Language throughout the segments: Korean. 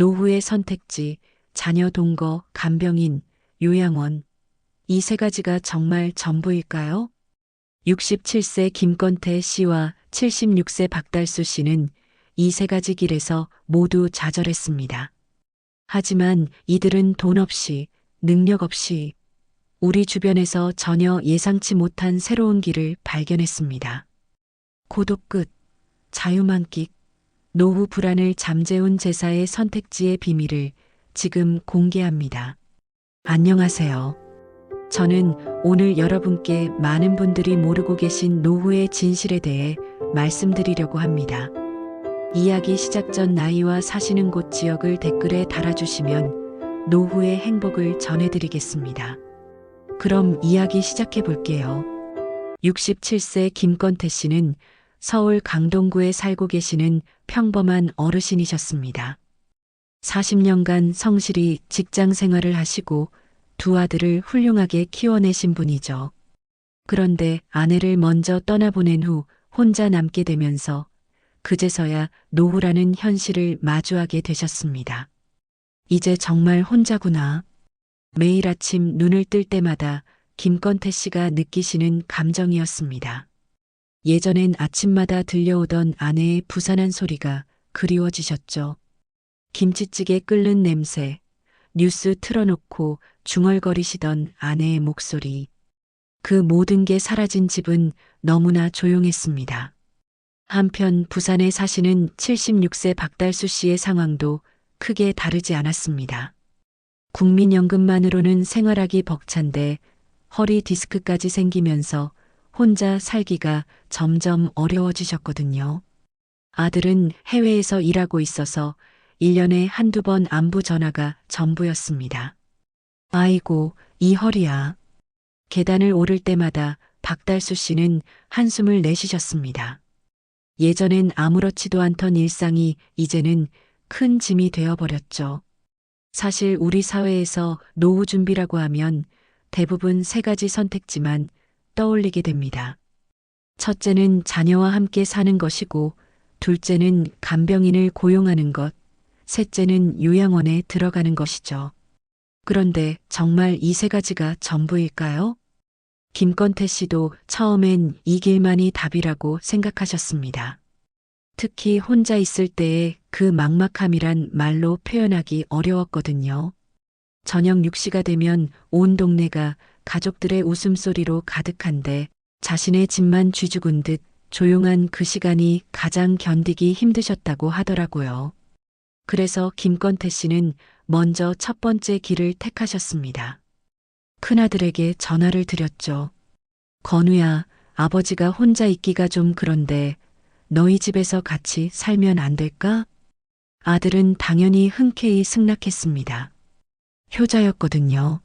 노후의 선택지, 자녀 동거, 간병인, 요양원. 이 세 가지가 정말 전부일까요? 67세 김건태 씨와 76세 박달수 씨는 이 세 가지 길에서 모두 좌절했습니다. 하지만 이들은 돈 없이, 능력 없이 우리 주변에서 전혀 예상치 못한 새로운 길을 발견했습니다. 고독 끝, 자유만끽, 노후 불안을 잠재운 제사의 선택지의 비밀을 지금 공개합니다. 안녕하세요. 저는 오늘 여러분께 많은 분들이 모르고 계신 노후의 진실에 대해 말씀드리려고 합니다. 이야기 시작 전 나이와 사시는 곳 지역을 댓글에 달아주시면 노후의 행복을 전해드리겠습니다. 그럼 이야기 시작해 볼게요. 67세 김건태 씨는 서울 강동구에 살고 계시는 평범한 어르신이셨습니다. 40년간 성실히 직장 생활을 하시고 두 아들을 훌륭하게 키워내신 분이죠. 그런데 아내를 먼저 떠나보낸 후 혼자 남게 되면서 그제서야 노후라는 현실을 마주하게 되셨습니다. 이제 정말 혼자구나. 매일 아침 눈을 뜰 때마다 김건태 씨가 느끼시는 감정이었습니다. 예전엔 아침마다 들려오던 아내의 부산한 소리가 그리워지셨죠. 김치찌개 끓는 냄새, 뉴스 틀어놓고 중얼거리시던 아내의 목소리. 그 모든 게 사라진 집은 너무나 조용했습니다. 한편 부산에 사시는 76세 박달수 씨의 상황도 크게 다르지 않았습니다. 국민연금만으로는 생활하기 벅찬데 허리 디스크까지 생기면서 혼자 살기가 점점 어려워지셨거든요. 아들은 해외에서 일하고 있어서 1년에 한두 번 안부 전화가 전부였습니다. 아이고, 이 허리야. 계단을 오를 때마다 박달수 씨는 한숨을 내쉬셨습니다. 예전엔 아무렇지도 않던 일상이 이제는 큰 짐이 되어버렸죠. 사실 우리 사회에서 노후 준비라고 하면 대부분 세 가지 선택지만 떠올리게 됩니다. 첫째는 자녀와 함께 사는 것이고, 둘째는 간병인을 고용하는 것, 셋째는 요양원에 들어가는 것이죠. 그런데 정말 이 세 가지가 전부일까요? 김건태 씨도 처음엔 이 길만이 답이라고 생각하셨습니다. 특히 혼자 있을 때의 그 막막함이란 말로 표현하기 어려웠거든요. 저녁 6시가 되면 온 동네가 가족들의 웃음소리로 가득한데 자신의 집만 쥐죽은 듯 조용한 그 시간이 가장 견디기 힘드셨다고 하더라고요. 그래서 김건태 씨는 먼저 첫 번째 길을 택하셨습니다. 큰아들에게 전화를 드렸죠. 건우야, 아버지가 혼자 있기가 좀 그런데 너희 집에서 같이 살면 안 될까? 아들은 당연히 흔쾌히 승낙했습니다. 효자였거든요.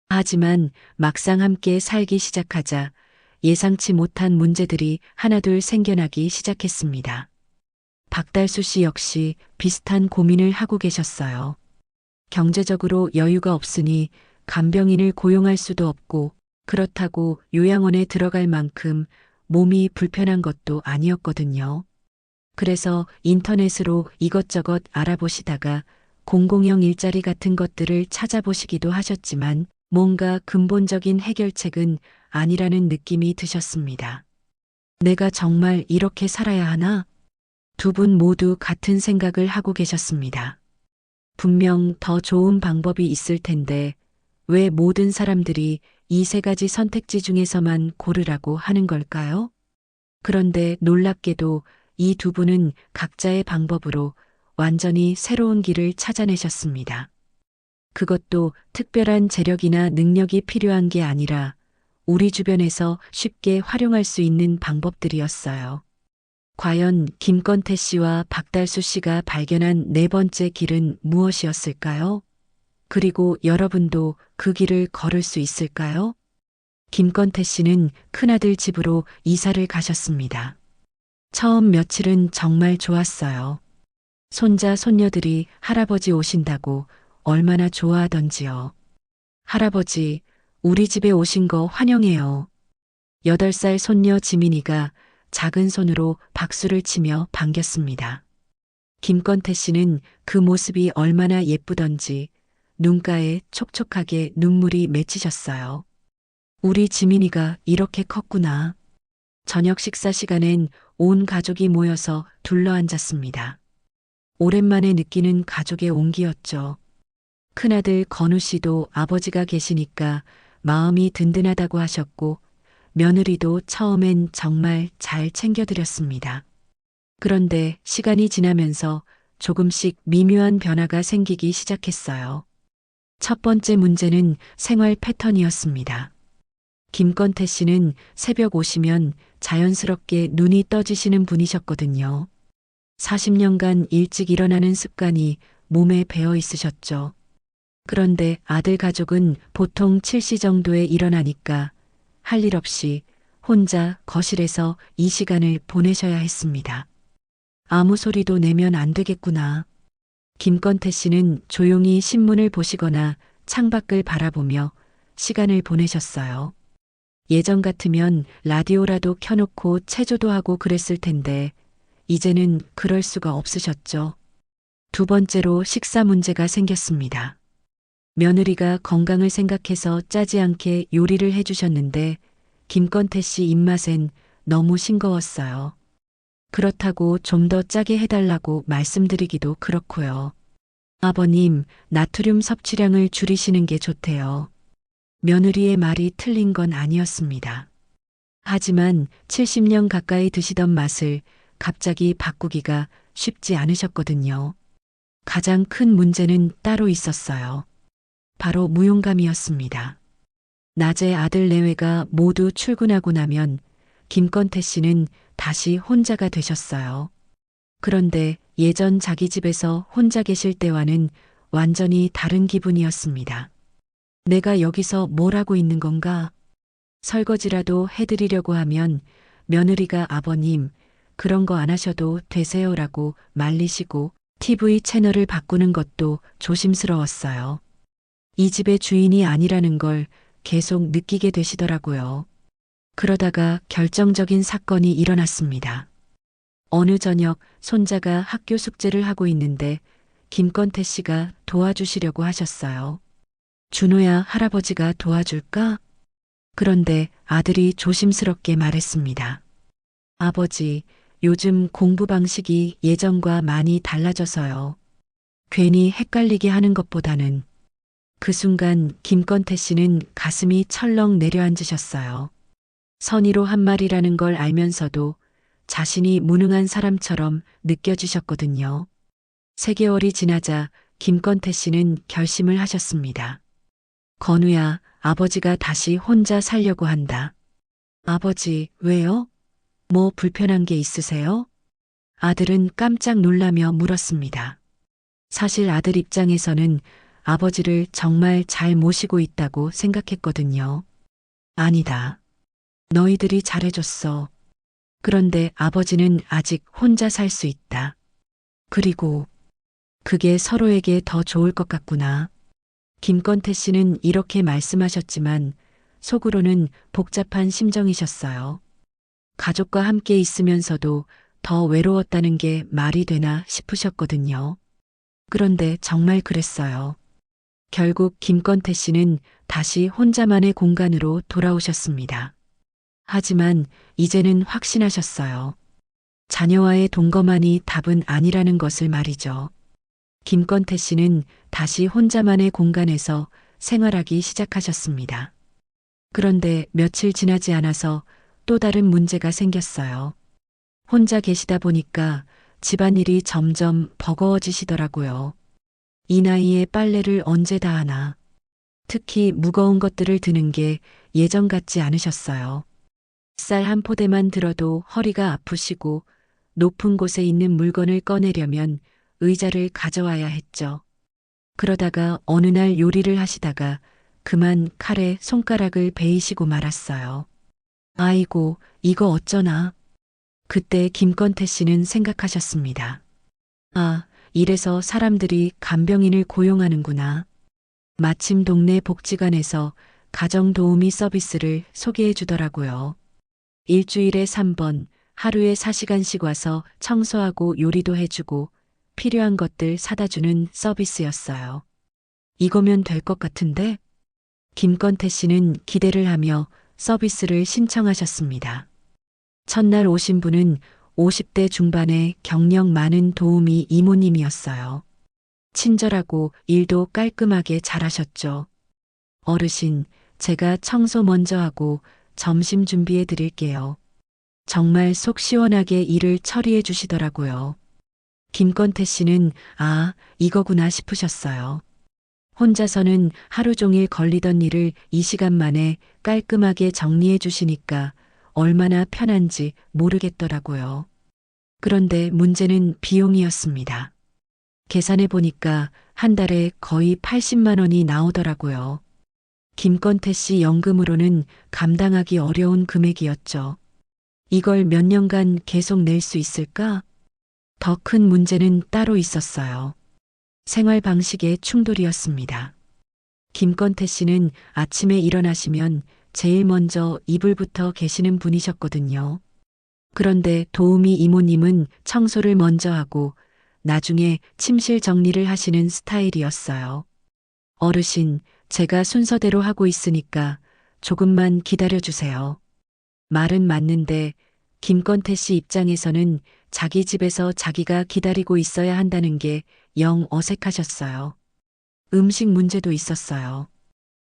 하지만 막상 함께 살기 시작하자 예상치 못한 문제들이 하나둘 생겨나기 시작했습니다. 박달수 씨 역시 비슷한 고민을 하고 계셨어요. 경제적으로 여유가 없으니 간병인을 고용할 수도 없고 그렇다고 요양원에 들어갈 만큼 몸이 불편한 것도 아니었거든요. 그래서 인터넷으로 이것저것 알아보시다가 공공형 일자리 같은 것들을 찾아보시기도 하셨지만 뭔가 근본적인 해결책은 아니라는 느낌이 드셨습니다. 내가 정말 이렇게 살아야 하나? 두 분 모두 같은 생각을 하고 계셨습니다. 분명 더 좋은 방법이 있을 텐데 왜 모든 사람들이 이 세 가지 선택지 중에서만 고르라고 하는 걸까요? 그런데 놀랍게도 이 두 분은 각자의 방법으로 완전히 새로운 길을 찾아내셨습니다. 그것도 특별한 재력이나 능력이 필요한 게 아니라 우리 주변에서 쉽게 활용할 수 있는 방법들이었어요. 과연 김건태 씨와 박달수 씨가 발견한 네 번째 길은 무엇이었을까요? 그리고 여러분도 그 길을 걸을 수 있을까요? 김건태 씨는 큰아들 집으로 이사를 가셨습니다. 처음 며칠은 정말 좋았어요. 손자, 손녀들이 할아버지 오신다고 얼마나 좋아하던지요. 할아버지, 우리 집에 오신 거 환영해요. 8살 손녀 지민이가 작은 손으로 박수를 치며 반겼습니다. 김건태 씨는 그 모습이 얼마나 예쁘던지 눈가에 촉촉하게 눈물이 맺히셨어요. 우리 지민이가 이렇게 컸구나. 저녁 식사 시간엔 온 가족이 모여서 둘러앉았습니다. 오랜만에 느끼는 가족의 온기였죠. 큰아들 건우 씨도 아버지가 계시니까 마음이 든든하다고 하셨고, 며느리도 처음엔 정말 잘 챙겨드렸습니다. 그런데 시간이 지나면서 조금씩 미묘한 변화가 생기기 시작했어요. 첫 번째 문제는 생활 패턴이었습니다. 김건태 씨는 새벽 오시면 자연스럽게 눈이 떠지시는 분이셨거든요. 40년간 일찍 일어나는 습관이 몸에 배어 있으셨죠. 그런데 아들 가족은 보통 7시 정도에 일어나니까 할 일 없이 혼자 거실에서 이 시간을 보내셔야 했습니다. 아무 소리도 내면 안 되겠구나. 김건태 씨는 조용히 신문을 보시거나 창밖을 바라보며 시간을 보내셨어요. 예전 같으면 라디오라도 켜놓고 체조도 하고 그랬을 텐데 이제는 그럴 수가 없으셨죠. 두 번째로 식사 문제가 생겼습니다. 며느리가 건강을 생각해서 짜지 않게 요리를 해주셨는데 김건태 씨 입맛엔 너무 싱거웠어요. 그렇다고 좀 더 짜게 해달라고 말씀드리기도 그렇고요. 아버님, 나트륨 섭취량을 줄이시는 게 좋대요. 며느리의 말이 틀린 건 아니었습니다. 하지만 70년 가까이 드시던 맛을 갑자기 바꾸기가 쉽지 않으셨거든요. 가장 큰 문제는 따로 있었어요. 바로 무용감이었습니다. 낮에 아들 내외가 모두 출근하고 나면 김건태 씨는 다시 혼자가 되셨어요. 그런데 예전 자기 집에서 혼자 계실 때와는 완전히 다른 기분이었습니다. 내가 여기서 뭘 하고 있는 건가? 설거지라도 해드리려고 하면 며느리가 아버님, 그런 거 안 하셔도 되세요라고 말리시고 TV 채널을 바꾸는 것도 조심스러웠어요. 이 집의 주인이 아니라는 걸 계속 느끼게 되시더라고요. 그러다가 결정적인 사건이 일어났습니다. 어느 저녁 손자가 학교 숙제를 하고 있는데 김건태 씨가 도와주시려고 하셨어요. 준호야, 할아버지가 도와줄까? 그런데 아들이 조심스럽게 말했습니다. 아버지, 요즘 공부 방식이 예전과 많이 달라져서요. 괜히 헷갈리게 하는 것보다는. 그 순간 김건태 씨는 가슴이 철렁 내려앉으셨어요. 선의로 한 말이라는 걸 알면서도 자신이 무능한 사람처럼 느껴지셨거든요. 3개월이 지나자 김건태 씨는 결심을 하셨습니다. 건우야, 아버지가 다시 혼자 살려고 한다. 아버지, 왜요? 뭐 불편한 게 있으세요? 아들은 깜짝 놀라며 물었습니다. 사실 아들 입장에서는 아버지를 정말 잘 모시고 있다고 생각했거든요. 아니다. 너희들이 잘해줬어. 그런데 아버지는 아직 혼자 살 수 있다. 그리고 그게 서로에게 더 좋을 것 같구나. 김건태 씨는 이렇게 말씀하셨지만 속으로는 복잡한 심정이셨어요. 가족과 함께 있으면서도 더 외로웠다는 게 말이 되나 싶으셨거든요. 그런데 정말 그랬어요. 결국 김건태 씨는 다시 혼자만의 공간으로 돌아오셨습니다. 하지만 이제는 확신하셨어요. 자녀와의 동거만이 답은 아니라는 것을 말이죠. 김건태 씨는 다시 혼자만의 공간에서 생활하기 시작하셨습니다. 그런데 며칠 지나지 않아서 또 다른 문제가 생겼어요. 혼자 계시다 보니까 집안일이 점점 버거워지시더라고요. 이 나이에 빨래를 언제 다 하나. 특히 무거운 것들을 드는 게 예전 같지 않으셨어요. 쌀 한 포대만 들어도 허리가 아프시고 높은 곳에 있는 물건을 꺼내려면 의자를 가져와야 했죠. 그러다가 어느 날 요리를 하시다가 그만 칼에 손가락을 베이시고 말았어요. 아이고, 이거 어쩌나. 그때 김건태 씨는 생각하셨습니다. 아, 이래서 사람들이 간병인을 고용하는구나. 마침 동네 복지관에서 가정도우미 서비스를 소개해 주더라고요. 일주일에 3번, 하루에 4시간씩 와서 청소하고 요리도 해주고 필요한 것들 사다 주는 서비스였어요. 이거면 될 것 같은데? 김건태 씨는 기대를 하며 서비스를 신청하셨습니다. 첫날 오신 분은 50대 중반의 경력 많은 도우미 이모님이었어요. 친절하고 일도 깔끔하게 잘하셨죠. 어르신, 제가 청소 먼저 하고 점심 준비해 드릴게요. 정말 속 시원하게 일을 처리해 주시더라고요. 김건태 씨는 아, 이거구나 싶으셨어요. 혼자서는 하루 종일 걸리던 일을 이 시간 만에 깔끔하게 정리해 주시니까 얼마나 편한지 모르겠더라고요. 그런데 문제는 비용이었습니다. 계산해 보니까 한 달에 거의 80만 원이 나오더라고요. 김건태 씨 연금으로는 감당하기 어려운 금액이었죠. 이걸 몇 년간 계속 낼 수 있을까? 더 큰 문제는 따로 있었어요. 생활 방식의 충돌이었습니다. 김건태 씨는 아침에 일어나시면 제일 먼저 이불부터 계시는 분이셨거든요. 그런데 도우미 이모님은 청소를 먼저 하고 나중에 침실 정리를 하시는 스타일이었어요. 어르신, 제가 순서대로 하고 있으니까 조금만 기다려 주세요. 말은 맞는데 김건태 씨 입장에서는 자기 집에서 자기가 기다리고 있어야 한다는 게 영 어색하셨어요. 음식 문제도 있었어요.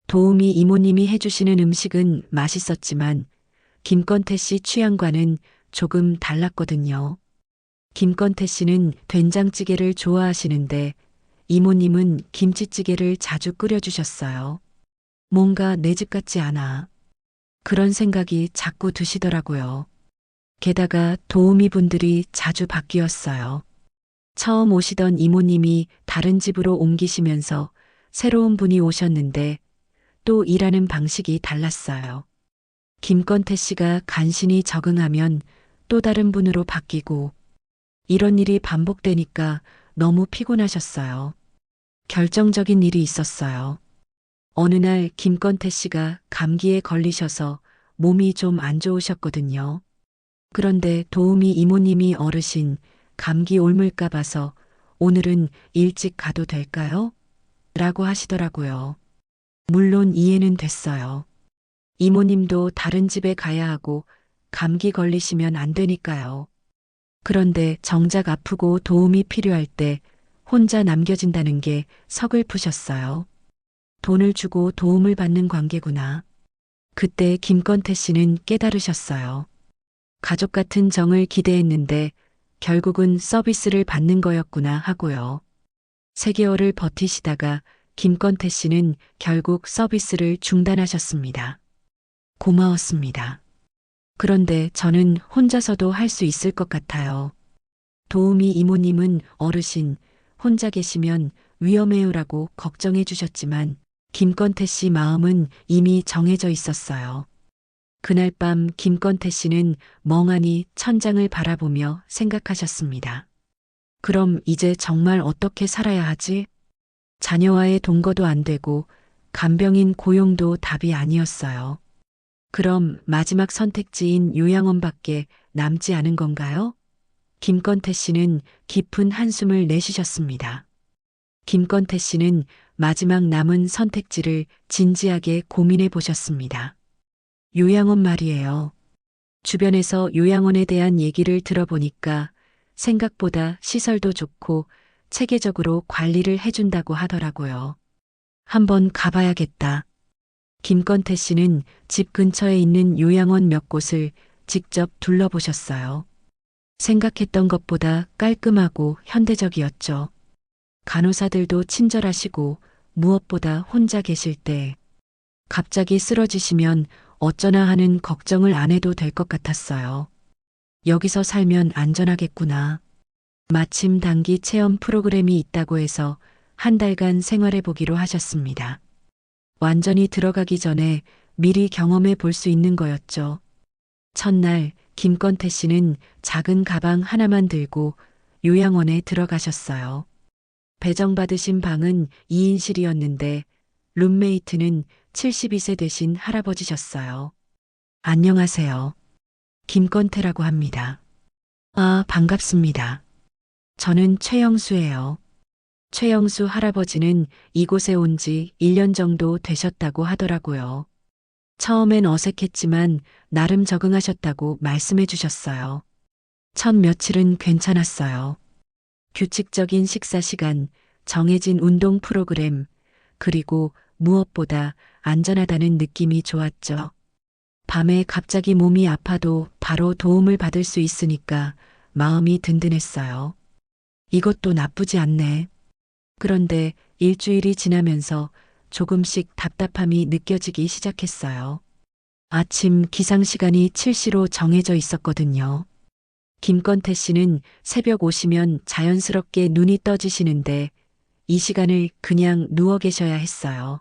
도우미 이모님이 해주시는 음식은 맛있었지만 김건태 씨 취향과는 조금 달랐거든요. 김건태 씨는 된장찌개를 좋아하시는데 이모님은 김치찌개를 자주 끓여주셨어요. 뭔가 내 집 같지 않아. 그런 생각이 자꾸 드시더라고요. 게다가 도우미 분들이 자주 바뀌었어요. 처음 오시던 이모님이 다른 집으로 옮기시면서 새로운 분이 오셨는데 또 일하는 방식이 달랐어요. 김건태 씨가 간신히 적응하면 또 다른 분으로 바뀌고 이런 일이 반복되니까 너무 피곤하셨어요. 결정적인 일이 있었어요. 어느 날 김건태 씨가 감기에 걸리셔서 몸이 좀 안 좋으셨거든요. 그런데 도우미 이모님이 어르신 감기 옮을까 봐서 오늘은 일찍 가도 될까요? 라고 하시더라고요. 물론 이해는 됐어요. 이모님도 다른 집에 가야 하고 감기 걸리시면 안 되니까요. 그런데 정작 아프고 도움이 필요할 때 혼자 남겨진다는 게 서글프셨어요. 돈을 주고 도움을 받는 관계구나. 그때 김건태 씨는 깨달으셨어요. 가족 같은 정을 기대했는데 결국은 서비스를 받는 거였구나 하고요. 3개월을 버티시다가 김건태 씨는 결국 서비스를 중단하셨습니다. 고마웠습니다. 그런데 저는 혼자서도 할 수 있을 것 같아요. 도우미 이모님은 어르신, 혼자 계시면 위험해요라고 걱정해 주셨지만 김건태 씨 마음은 이미 정해져 있었어요. 그날 밤 김건태 씨는 멍하니 천장을 바라보며 생각하셨습니다. 그럼 이제 정말 어떻게 살아야 하지? 자녀와의 동거도 안 되고 간병인 고용도 답이 아니었어요. 그럼 마지막 선택지인 요양원밖에 남지 않은 건가요? 김건태 씨는 깊은 한숨을 내쉬셨습니다. 김건태 씨는 마지막 남은 선택지를 진지하게 고민해 보셨습니다. 요양원 말이에요. 주변에서 요양원에 대한 얘기를 들어보니까 생각보다 시설도 좋고 체계적으로 관리를 해준다고 하더라고요. 한번 가봐야겠다. 김건태 씨는 집 근처에 있는 요양원 몇 곳을 직접 둘러보셨어요. 생각했던 것보다 깔끔하고 현대적이었죠. 간호사들도 친절하시고 무엇보다 혼자 계실 때 갑자기 쓰러지시면 어쩌나 하는 걱정을 안 해도 될 것 같았어요. 여기서 살면 안전하겠구나. 마침 단기 체험 프로그램이 있다고 해서 한 달간 생활해 보기로 하셨습니다. 완전히 들어가기 전에 미리 경험해 볼 수 있는 거였죠. 첫날 김건태 씨는 작은 가방 하나만 들고 요양원에 들어가셨어요. 배정받으신 방은 2인실이었는데 룸메이트는 72세 되신 할아버지셨어요. 안녕하세요. 김건태라고 합니다. 아, 반갑습니다. 저는 최영수예요. 최영수 할아버지는 이곳에 온 지 1년 정도 되셨다고 하더라고요. 처음엔 어색했지만 나름 적응하셨다고 말씀해 주셨어요. 첫 며칠은 괜찮았어요. 규칙적인 식사 시간, 정해진 운동 프로그램, 그리고 무엇보다 안전하다는 느낌이 좋았죠. 밤에 갑자기 몸이 아파도 바로 도움을 받을 수 있으니까 마음이 든든했어요. 이것도 나쁘지 않네. 그런데 일주일이 지나면서 조금씩 답답함이 느껴지기 시작했어요. 아침 기상 시간이 7시로 정해져 있었거든요. 김건태 씨는 새벽 오시면 자연스럽게 눈이 떠지시는데 이 시간을 그냥 누워 계셔야 했어요.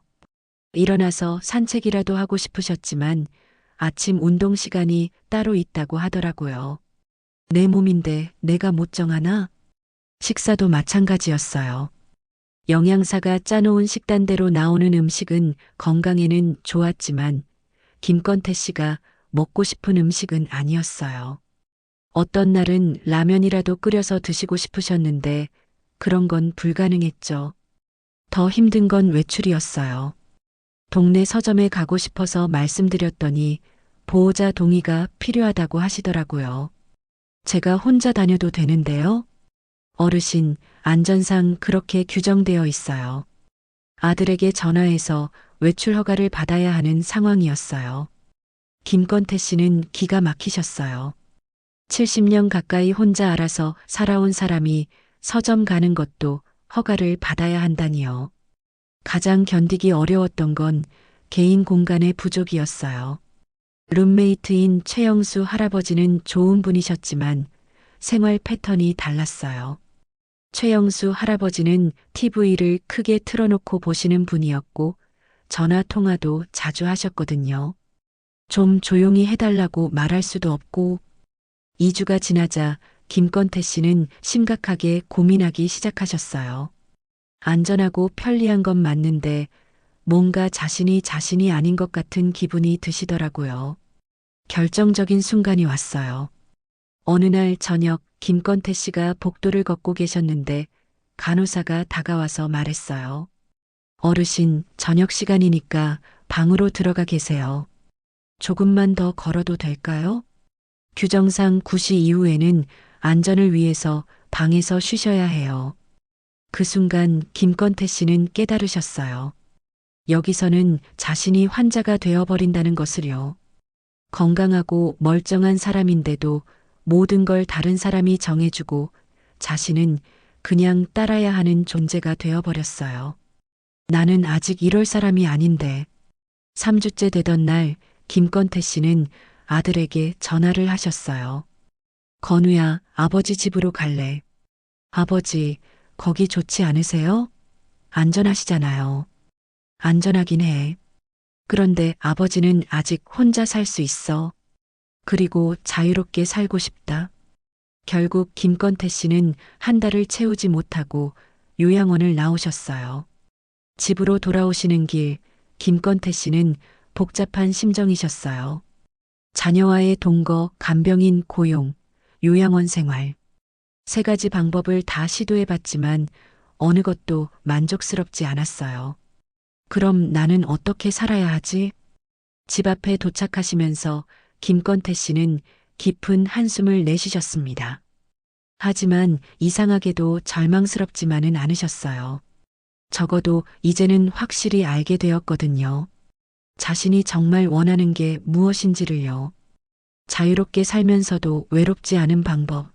일어나서 산책이라도 하고 싶으셨지만 아침 운동 시간이 따로 있다고 하더라고요. 내 몸인데 내가 못 정하나? 식사도 마찬가지였어요. 영양사가 짜놓은 식단대로 나오는 음식은 건강에는 좋았지만 김건태 씨가 먹고 싶은 음식은 아니었어요. 어떤 날은 라면이라도 끓여서 드시고 싶으셨는데 그런 건 불가능했죠. 더 힘든 건 외출이었어요. 동네 서점에 가고 싶어서 말씀드렸더니 보호자 동의가 필요하다고 하시더라고요. 제가 혼자 다녀도 되는데요? 어르신, 안전상 그렇게 규정되어 있어요. 아들에게 전화해서 외출 허가를 받아야 하는 상황이었어요. 김건태 씨는 기가 막히셨어요. 70년 가까이 혼자 알아서 살아온 사람이 서점 가는 것도 허가를 받아야 한다니요. 가장 견디기 어려웠던 건 개인 공간의 부족이었어요. 룸메이트인 최영수 할아버지는 좋은 분이셨지만 생활 패턴이 달랐어요. 최영수 할아버지는 TV를 크게 틀어놓고 보시는 분이었고 전화 통화도 자주 하셨거든요. 좀 조용히 해달라고 말할 수도 없고 2주가 지나자 김건태 씨는 심각하게 고민하기 시작하셨어요. 안전하고 편리한 건 맞는데 뭔가 자신이 아닌 것 같은 기분이 드시더라고요. 결정적인 순간이 왔어요. 어느 날 저녁 김건태 씨가 복도를 걷고 계셨는데 간호사가 다가와서 말했어요. 어르신, 저녁 시간이니까 방으로 들어가 계세요. 조금만 더 걸어도 될까요? 규정상 9시 이후에는 안전을 위해서 방에서 쉬셔야 해요. 그 순간 김건태 씨는 깨달으셨어요. 여기서는 자신이 환자가 되어버린다는 것을요. 건강하고 멀쩡한 사람인데도 모든 걸 다른 사람이 정해주고 자신은 그냥 따라야 하는 존재가 되어버렸어요. 나는 아직 이럴 사람이 아닌데. 3주째 되던 날 김건태 씨는 아들에게 전화를 하셨어요. 건우야, 아버지 집으로 갈래. 아버지, 거기 좋지 않으세요? 안전하시잖아요. 안전하긴 해. 그런데 아버지는 아직 혼자 살 수 있어. 그리고 자유롭게 살고 싶다. 결국 김건태 씨는 한 달을 채우지 못하고 요양원을 나오셨어요. 집으로 돌아오시는 길, 김건태 씨는 복잡한 심정이셨어요. 자녀와의 동거, 간병인 고용, 요양원 생활. 3가지 방법을 다 시도해봤지만 어느 것도 만족스럽지 않았어요. 그럼 나는 어떻게 살아야 하지? 집 앞에 도착하시면서 김건태 씨는 깊은 한숨을 내쉬셨습니다. 하지만 이상하게도 절망스럽지만은 않으셨어요. 적어도 이제는 확실히 알게 되었거든요. 자신이 정말 원하는 게 무엇인지를요. 자유롭게 살면서도 외롭지 않은 방법.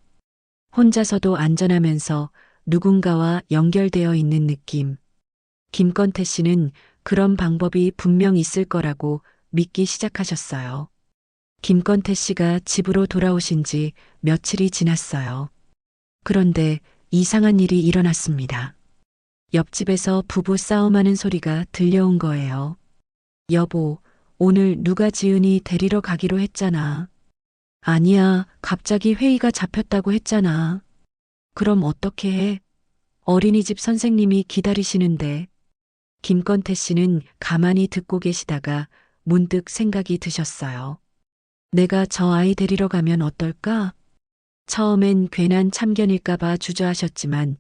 혼자서도 안전하면서 누군가와 연결되어 있는 느낌. 김건태 씨는 그런 방법이 분명 있을 거라고 믿기 시작하셨어요. 김건태 씨가 집으로 돌아오신 지 며칠이 지났어요. 그런데 이상한 일이 일어났습니다. 옆집에서 부부 싸움하는 소리가 들려온 거예요. 여보, 오늘 누가 지은이 데리러 가기로 했잖아. 아니야, 갑자기 회의가 잡혔다고 했잖아. 그럼 어떻게 해? 어린이집 선생님이 기다리시는데. 김건태 씨는 가만히 듣고 계시다가 문득 생각이 드셨어요. 내가 저 아이 데리러 가면 어떨까? 처음엔 괜한 참견일까봐 주저하셨지만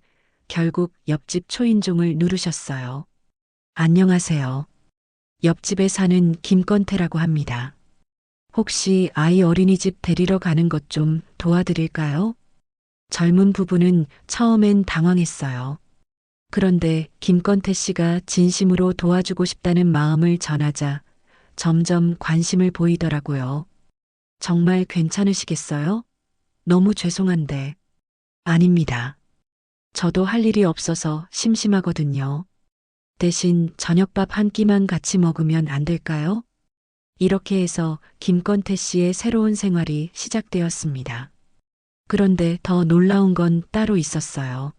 결국 옆집 초인종을 누르셨어요. 안녕하세요. 옆집에 사는 김건태라고 합니다. 혹시 아이 어린이집 데리러 가는 것 좀 도와드릴까요? 젊은 부부는 처음엔 당황했어요. 그런데 김건태 씨가 진심으로 도와주고 싶다는 마음을 전하자 점점 관심을 보이더라고요. 정말 괜찮으시겠어요? 너무 죄송한데. 아닙니다. 저도 할 일이 없어서 심심하거든요. 대신 저녁밥 한 끼만 같이 먹으면 안 될까요? 이렇게 해서 김건태 씨의 새로운 생활이 시작되었습니다. 그런데 더 놀라운 건 따로 있었어요.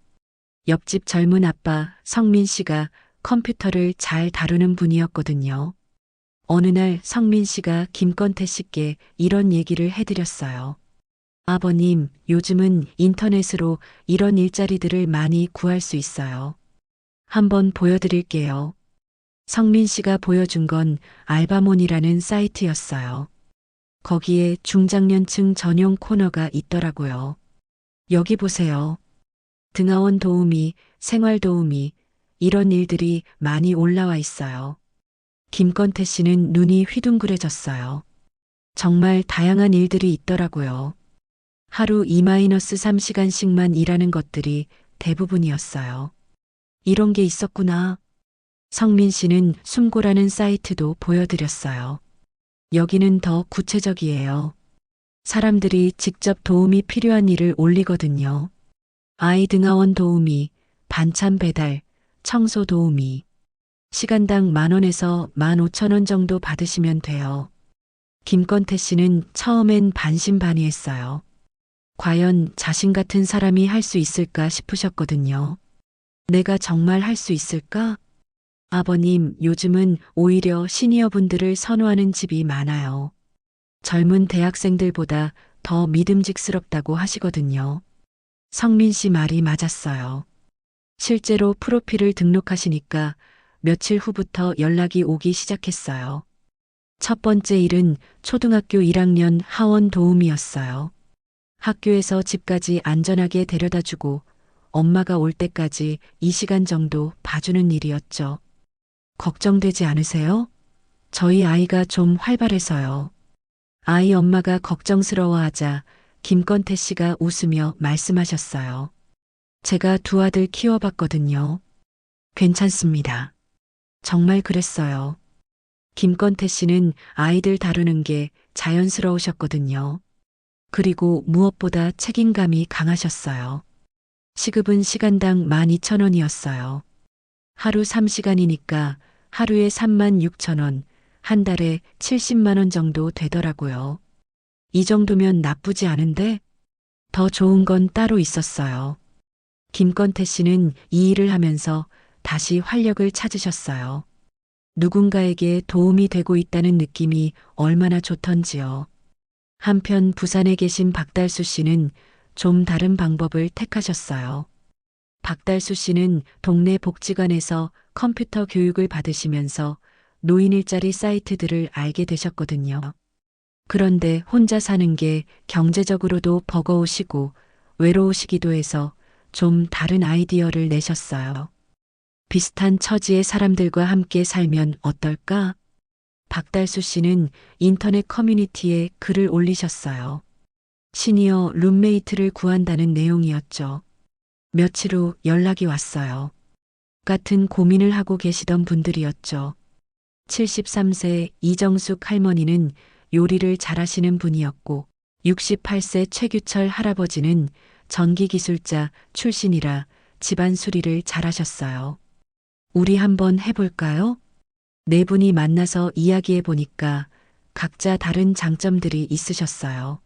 옆집 젊은 아빠 성민 씨가 컴퓨터를 잘 다루는 분이었거든요. 어느 날 성민 씨가 김건태 씨께 이런 얘기를 해드렸어요. 아버님, 요즘은 인터넷으로 이런 일자리들을 많이 구할 수 있어요. 한번 보여드릴게요. 성민 씨가 보여준 건 알바몬이라는 사이트였어요. 거기에 중장년층 전용 코너가 있더라고요. 여기 보세요. 등하원 도우미, 생활 도우미, 이런 일들이 많이 올라와 있어요. 김건태 씨는 눈이 휘둥그레졌어요. 정말 다양한 일들이 있더라고요. 하루 2-3시간씩만 일하는 것들이 대부분이었어요. 이런 게 있었구나. 성민 씨는 숨고라는 사이트도 보여드렸어요. 여기는 더 구체적이에요. 사람들이 직접 도움이 필요한 일을 올리거든요. 아이 등하원 도우미, 반찬 배달, 청소 도우미. 시간당 10,000원에서 15,000원 정도 받으시면 돼요. 김건태 씨는 처음엔 반신반의했어요. 과연 자신 같은 사람이 할 수 있을까 싶으셨거든요. 내가 정말 할 수 있을까? 아버님, 요즘은 오히려 시니어분들을 선호하는 집이 많아요. 젊은 대학생들보다 더 믿음직스럽다고 하시거든요. 성민 씨 말이 맞았어요. 실제로 프로필을 등록하시니까 며칠 후부터 연락이 오기 시작했어요. 첫 번째 일은 초등학교 1학년 하원 도우미였어요. 학교에서 집까지 안전하게 데려다 주고 엄마가 올 때까지 2시간 정도 봐주는 일이었죠. 걱정되지 않으세요? 저희 아이가 좀 활발해서요. 아이 엄마가 걱정스러워하자 김건태 씨가 웃으며 말씀하셨어요. 제가 두 아들 키워봤거든요. 괜찮습니다. 정말 그랬어요. 김건태 씨는 아이들 다루는 게 자연스러우셨거든요. 그리고 무엇보다 책임감이 강하셨어요. 시급은 시간당 12,000원이었어요. 하루 3시간이니까 하루에 36,000원, 한 달에 70만 원 정도 되더라고요. 이 정도면 나쁘지 않은데 더 좋은 건 따로 있었어요. 김건태 씨는 이 일을 하면서 다시 활력을 찾으셨어요. 누군가에게 도움이 되고 있다는 느낌이 얼마나 좋던지요. 한편 부산에 계신 박달수 씨는 좀 다른 방법을 택하셨어요. 박달수 씨는 동네 복지관에서 컴퓨터 교육을 받으시면서 노인 일자리 사이트들을 알게 되셨거든요. 그런데 혼자 사는 게 경제적으로도 버거우시고 외로우시기도 해서 좀 다른 아이디어를 내셨어요. 비슷한 처지의 사람들과 함께 살면 어떨까? 박달수 씨는 인터넷 커뮤니티에 글을 올리셨어요. 시니어 룸메이트를 구한다는 내용이었죠. 며칠 후 연락이 왔어요. 같은 고민을 하고 계시던 분들이었죠. 73세 이정숙 할머니는 요리를 잘하시는 분이었고 68세 최규철 할아버지는 전기기술자 출신이라 집안 수리를 잘하셨어요. 우리 한번 해볼까요? 네 분이 만나서 이야기해 보니까 각자 다른 장점들이 있으셨어요.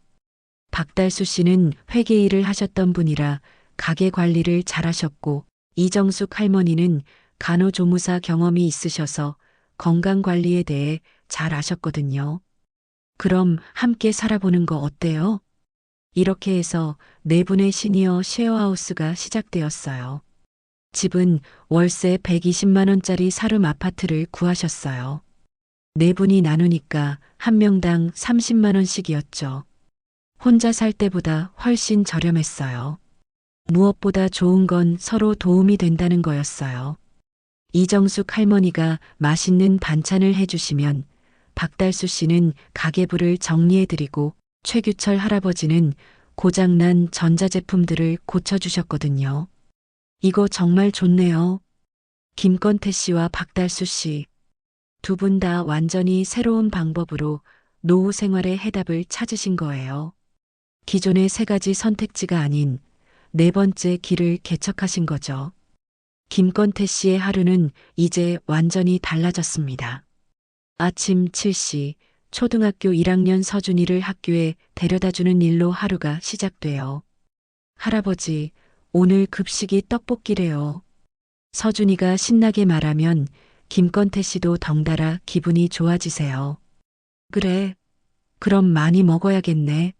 박달수 씨는 회계 일을 하셨던 분이라 가게 관리를 잘하셨고 이정숙 할머니는 간호조무사 경험이 있으셔서 건강 관리에 대해 잘 아셨거든요. 그럼 함께 살아보는 거 어때요? 이렇게 해서 네 분의 시니어 쉐어하우스가 시작되었어요. 집은 월세 120만 원짜리 사름 아파트를 구하셨어요. 네 분이 나누니까 한 명당 30만 원씩이었죠. 혼자 살 때보다 훨씬 저렴했어요. 무엇보다 좋은 건 서로 도움이 된다는 거였어요. 이정숙 할머니가 맛있는 반찬을 해주시면 박달수 씨는 가계부를 정리해드리고 최규철 할아버지는 고장난 전자제품들을 고쳐주셨거든요. 이거 정말 좋네요. 김건태 씨와 박달수 씨. 두 분 다 완전히 새로운 방법으로 노후 생활의 해답을 찾으신 거예요. 기존의 세 가지 선택지가 아닌 네 번째 길을 개척하신 거죠. 김건태 씨의 하루는 이제 완전히 달라졌습니다. 아침 7시 초등학교 1학년 서준이를 학교에 데려다주는 일로 하루가 시작돼요. 할아버지, 오늘 급식이 떡볶이래요. 서준이가 신나게 말하면 김건태 씨도 덩달아 기분이 좋아지세요. 그래, 그럼 많이 먹어야겠네.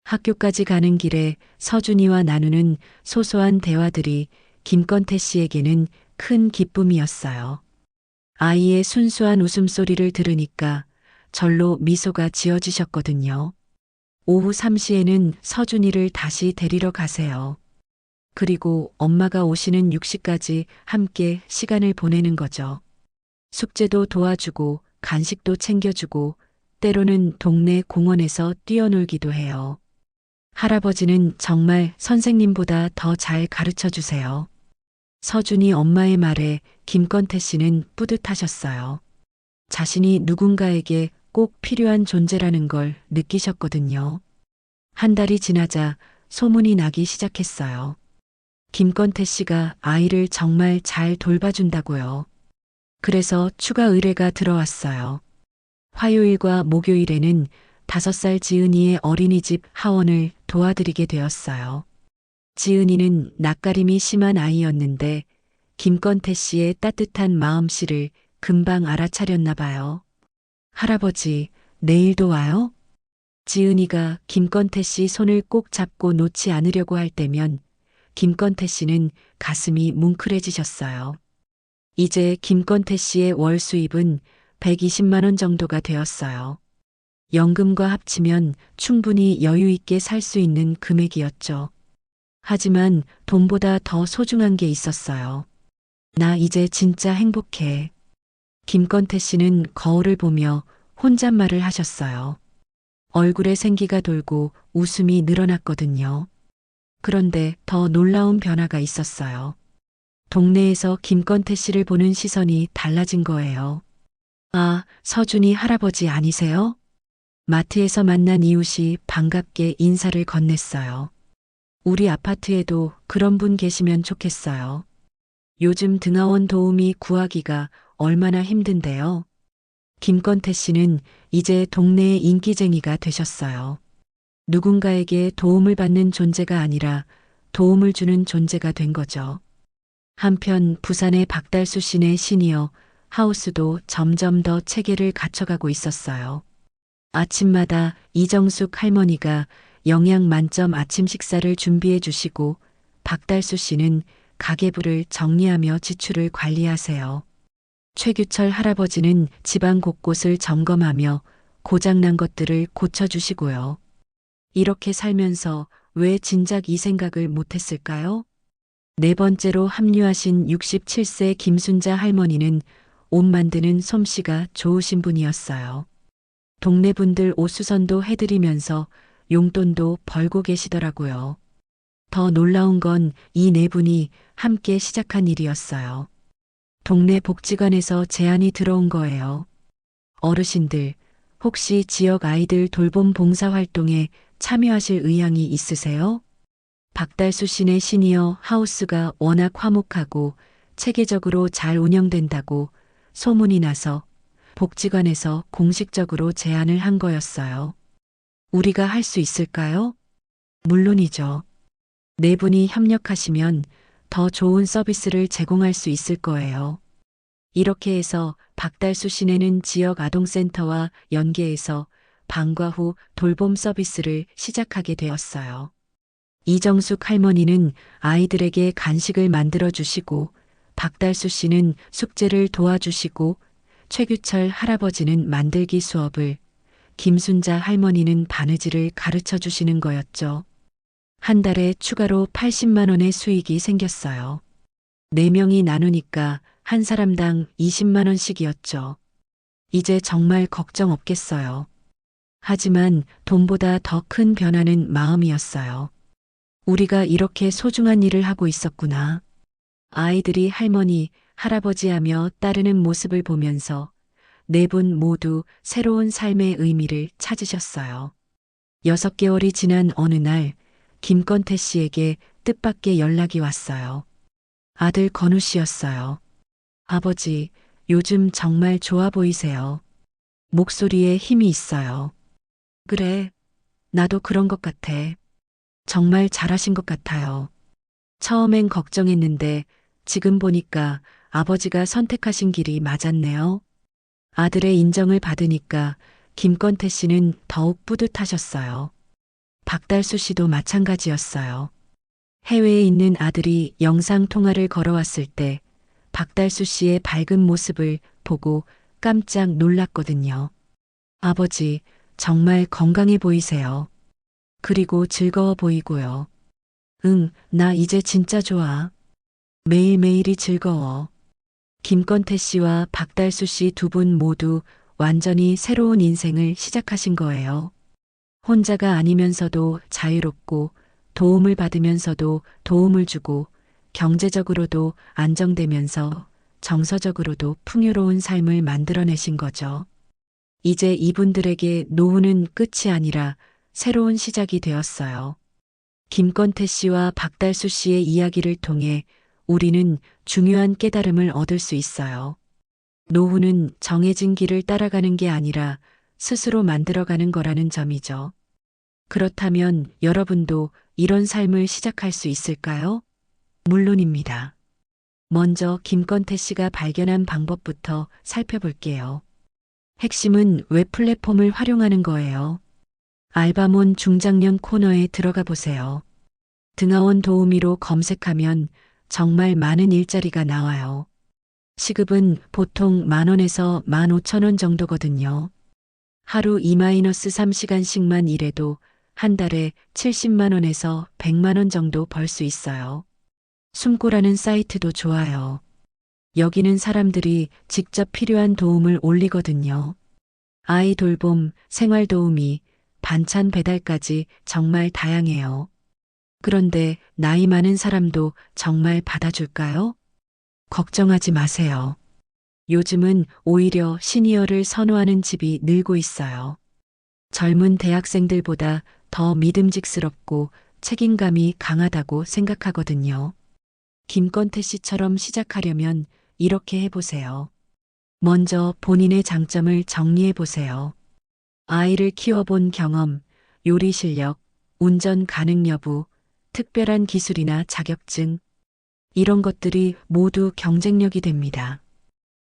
학교까지 가는 길에 서준이와 나누는 소소한 대화들이 김건태 씨에게는 큰 기쁨이었어요. 아이의 순수한 웃음소리를 들으니까 절로 미소가 지어지셨거든요. 오후 3시에는 서준이를 다시 데리러 가세요. 그리고 엄마가 오시는 6시까지 함께 시간을 보내는 거죠. 숙제도 도와주고 간식도 챙겨주고 때로는 동네 공원에서 뛰어놀기도 해요. 할아버지는 정말 선생님보다 더 잘 가르쳐 주세요. 서준이 엄마의 말에 김건태 씨는 뿌듯하셨어요. 자신이 누군가에게 꼭 필요한 존재라는 걸 느끼셨거든요. 한 달이 지나자 소문이 나기 시작했어요. 김건태 씨가 아이를 정말 잘 돌봐준다고요. 그래서 추가 의뢰가 들어왔어요. 화요일과 목요일에는 5살 지은이의 어린이집 하원을 도와드리게 되었어요. 지은이는 낯가림이 심한 아이였는데 김건태 씨의 따뜻한 마음씨를 금방 알아차렸나 봐요. 할아버지, 내일도 와요? 지은이가 김건태 씨 손을 꼭 잡고 놓지 않으려고 할 때면 김건태 씨는 가슴이 뭉클해지셨어요. 이제 김건태 씨의 월 수입은 120만 원 정도가 되었어요. 연금과 합치면 충분히 여유 있게 살 수 있는 금액이었죠. 하지만 돈보다 더 소중한 게 있었어요. 나 이제 진짜 행복해. 김건태 씨는 거울을 보며 혼잣말을 하셨어요. 얼굴에 생기가 돌고 웃음이 늘어났거든요. 그런데 더 놀라운 변화가 있었어요. 동네에서 김건태 씨를 보는 시선이 달라진 거예요. 아, 서준이 할아버지 아니세요? 마트에서 만난 이웃이 반갑게 인사를 건넸어요. 우리 아파트에도 그런 분 계시면 좋겠어요. 요즘 등하원 도우미 구하기가 얼마나 힘든데요. 김건태 씨는 이제 동네의 인기쟁이가 되셨어요. 누군가에게 도움을 받는 존재가 아니라 도움을 주는 존재가 된 거죠. 한편 부산의 박달수 씨네 시니어 하우스도 점점 더 체계를 갖춰가고 있었어요. 아침마다 이정숙 할머니가 영양 만점 아침 식사를 준비해 주시고 박달수 씨는 가계부를 정리하며 지출을 관리하세요. 최규철 할아버지는 집안 곳곳을 점검하며 고장난 것들을 고쳐주시고요. 이렇게 살면서 왜 진작 이 생각을 못했을까요? 네 번째로 합류하신 67세 김순자 할머니는 옷 만드는 솜씨가 좋으신 분이었어요. 동네 분들 옷 수선도 해드리면서 용돈도 벌고 계시더라고요. 더 놀라운 건 이 네 분이 함께 시작한 일이었어요. 동네 복지관에서 제안이 들어온 거예요. 어르신들, 혹시 지역 아이들 돌봄 봉사 활동에 참여하실 의향이 있으세요? 박달수 씨네 시니어 하우스가 워낙 화목하고 체계적으로 잘 운영된다고 소문이 나서 복지관에서 공식적으로 제안을 한 거였어요. 우리가 할 수 있을까요? 물론이죠. 네 분이 협력하시면 더 좋은 서비스를 제공할 수 있을 거예요. 이렇게 해서 박달수 시내는 지역 아동센터와 연계해서 방과 후 돌봄 서비스를 시작하게 되었어요. 이정숙 할머니는 아이들에게 간식을 만들어 주시고 박달수 씨는 숙제를 도와주시고 최규철 할아버지는 만들기 수업을, 김순자 할머니는 바느질을 가르쳐 주시는 거였죠. 한 달에 추가로 80만 원의 수익이 생겼어요. 4명이 나누니까 한 사람당 20만 원씩이었죠. 이제 정말 걱정 없겠어요. 하지만 돈보다 더 큰 변화는 마음이었어요. 우리가 이렇게 소중한 일을 하고 있었구나. 아이들이 할머니, 할아버지 하며 따르는 모습을 보면서 4분 모두 새로운 삶의 의미를 찾으셨어요. 6개월이 지난 어느 날 김건태 씨에게 뜻밖의 연락이 왔어요. 아들 건우 씨였어요. 아버지, 요즘 정말 좋아 보이세요. 목소리에 힘이 있어요. 그래, 나도 그런 것 같아. 정말 잘하신 것 같아요. 처음엔 걱정했는데 지금 보니까 아버지가 선택하신 길이 맞았네요. 아들의 인정을 받으니까 김건태 씨는 더욱 뿌듯하셨어요. 박달수 씨도 마찬가지였어요. 해외에 있는 아들이 영상 통화를 걸어왔을 때 박달수 씨의 밝은 모습을 보고 깜짝 놀랐거든요. 아버지, 정말 건강해 보이세요. 그리고 즐거워 보이고요. 응, 나 이제 진짜 좋아. 매일매일이 즐거워. 김건태 씨와 박달수 씨 2분 모두 완전히 새로운 인생을 시작하신 거예요. 혼자가 아니면서도 자유롭고 도움을 받으면서도 도움을 주고 경제적으로도 안정되면서 정서적으로도 풍요로운 삶을 만들어내신 거죠. 이제 이분들에게 노후는 끝이 아니라 새로운 시작이 되었어요. 김건태 씨와 박달수 씨의 이야기를 통해 우리는 중요한 깨달음을 얻을 수 있어요. 노후는 정해진 길을 따라가는 게 아니라 스스로 만들어가는 거라는 점이죠. 그렇다면 여러분도 이런 삶을 시작할 수 있을까요? 물론입니다. 먼저 김건태 씨가 발견한 방법부터 살펴볼게요. 핵심은 웹 플랫폼을 활용하는 거예요. 알바몬 중장년 코너에 들어가 보세요. 등하원 도우미로 검색하면 정말 많은 일자리가 나와요. 시급은 보통 10,000원에서 15,000원 정도거든요. 하루 2-3시간씩만 일해도 한 달에 70만 원에서 100만 원 정도 벌 수 있어요. 숨고라는 사이트도 좋아요. 여기는 사람들이 직접 필요한 도움을 올리거든요. 아이 돌봄, 생활 도우미, 반찬 배달까지 정말 다양해요. 그런데 나이 많은 사람도 정말 받아줄까요? 걱정하지 마세요. 요즘은 오히려 시니어를 선호하는 집이 늘고 있어요. 젊은 대학생들보다 더 믿음직스럽고 책임감이 강하다고 생각하거든요. 김건태 씨처럼 시작하려면 이렇게 해보세요. 먼저 본인의 장점을 정리해 보세요. 아이를 키워본 경험, 요리 실력, 운전 가능 여부, 특별한 기술이나 자격증, 이런 것들이 모두 경쟁력이 됩니다.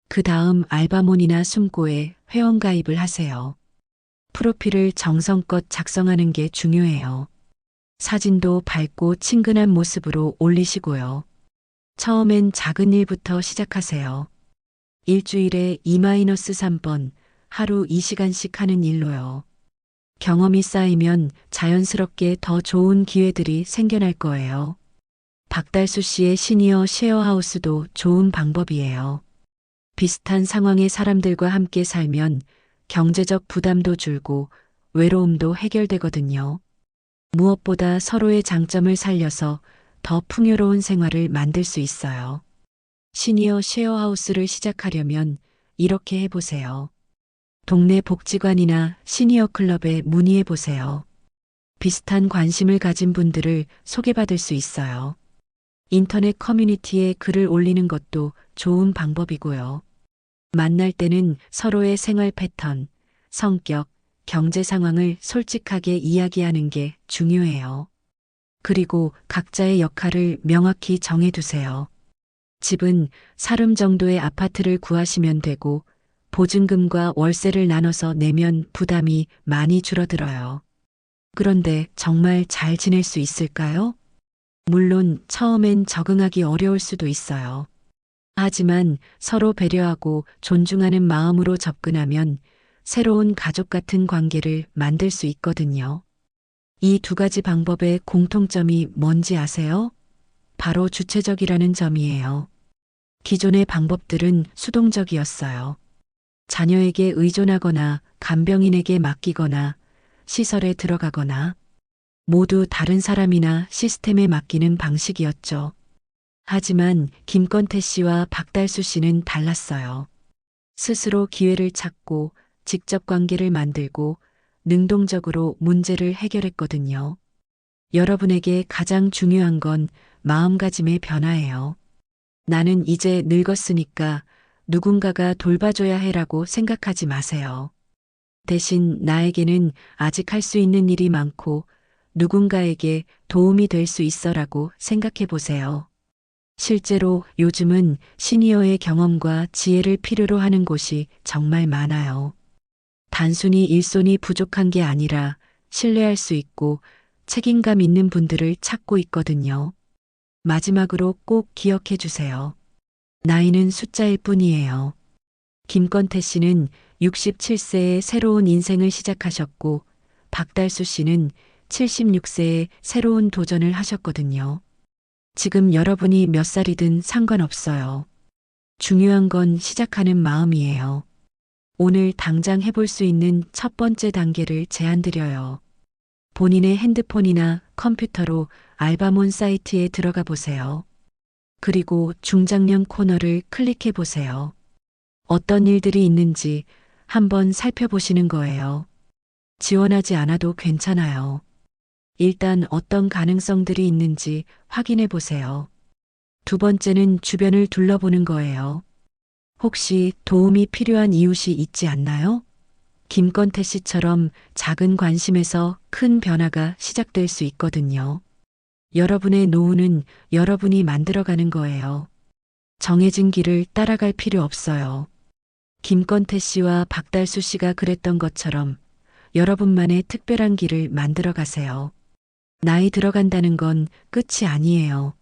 그 다음 알바몬이나 숨고에 회원가입을 하세요. 프로필을 정성껏 작성하는 게 중요해요. 사진도 밝고 친근한 모습으로 올리시고요. 처음엔 작은 일부터 시작하세요. 일주일에 2-3번, 하루 2시간씩 하는 일로요. 경험이 쌓이면 자연스럽게 더 좋은 기회들이 생겨날 거예요. 박달수 씨의 시니어 쉐어하우스도 좋은 방법이에요. 비슷한 상황의 사람들과 함께 살면 경제적 부담도 줄고 외로움도 해결되거든요. 무엇보다 서로의 장점을 살려서 더 풍요로운 생활을 만들 수 있어요. 시니어 쉐어하우스를 시작하려면 이렇게 해보세요. 동네 복지관이나 시니어 클럽에 문의해보세요. 비슷한 관심을 가진 분들을 소개받을 수 있어요. 인터넷 커뮤니티에 글을 올리는 것도 좋은 방법이고요. 만날 때는 서로의 생활 패턴, 성격, 경제 상황을 솔직하게 이야기하는 게 중요해요. 그리고 각자의 역할을 명확히 정해두세요. 집은 사룸 정도의 아파트를 구하시면 되고 보증금과 월세를 나눠서 내면 부담이 많이 줄어들어요. 그런데 정말 잘 지낼 수 있을까요? 물론 처음엔 적응하기 어려울 수도 있어요. 하지만 서로 배려하고 존중하는 마음으로 접근하면 새로운 가족 같은 관계를 만들 수 있거든요. 이 두 가지 방법의 공통점이 뭔지 아세요? 바로 주체적이라는 점이에요. 기존의 방법들은 수동적이었어요. 자녀에게 의존하거나 간병인에게 맡기거나 시설에 들어가거나 모두 다른 사람이나 시스템에 맡기는 방식이었죠. 하지만 김건태 씨와 박달수 씨는 달랐어요. 스스로 기회를 찾고 직접 관계를 만들고 능동적으로 문제를 해결했거든요. 여러분에게 가장 중요한 건 마음가짐의 변화예요. 나는 이제 늙었으니까 누군가가 돌봐줘야 해라고 생각하지 마세요. 대신 나에게는 아직 할 수 있는 일이 많고 누군가에게 도움이 될 수 있어라고 생각해 보세요. 실제로 요즘은 시니어의 경험과 지혜를 필요로 하는 곳이 정말 많아요. 단순히 일손이 부족한 게 아니라 신뢰할 수 있고 책임감 있는 분들을 찾고 있거든요. 마지막으로 꼭 기억해 주세요. 나이는 숫자일 뿐이에요. 김건태 씨는 67세에 새로운 인생을 시작하셨고 박달수 씨는 76세에 새로운 도전을 하셨거든요. 지금 여러분이 몇 살이든 상관없어요. 중요한 건 시작하는 마음이에요. 오늘 당장 해볼 수 있는 첫 번째 단계를 제안드려요. 본인의 핸드폰이나 컴퓨터로 알바몬 사이트에 들어가 보세요. 그리고 중장년 코너를 클릭해 보세요. 어떤 일들이 있는지 한번 살펴보시는 거예요. 지원하지 않아도 괜찮아요. 일단 어떤 가능성들이 있는지 확인해 보세요. 두 번째는 주변을 둘러보는 거예요. 혹시 도움이 필요한 이웃이 있지 않나요? 김건태 씨처럼 작은 관심에서 큰 변화가 시작될 수 있거든요. 여러분의 노후는 여러분이 만들어가는 거예요. 정해진 길을 따라갈 필요 없어요. 김건태 씨와 박달수 씨가 그랬던 것처럼 여러분만의 특별한 길을 만들어 가세요. 나이 들어간다는 건 끝이 아니에요.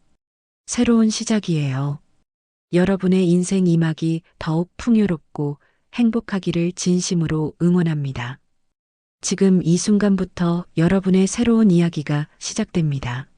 새로운 시작이에요. 여러분의 인생 2막이 더욱 풍요롭고 행복하기를 진심으로 응원합니다. 지금 이 순간부터 여러분의 새로운 이야기가 시작됩니다.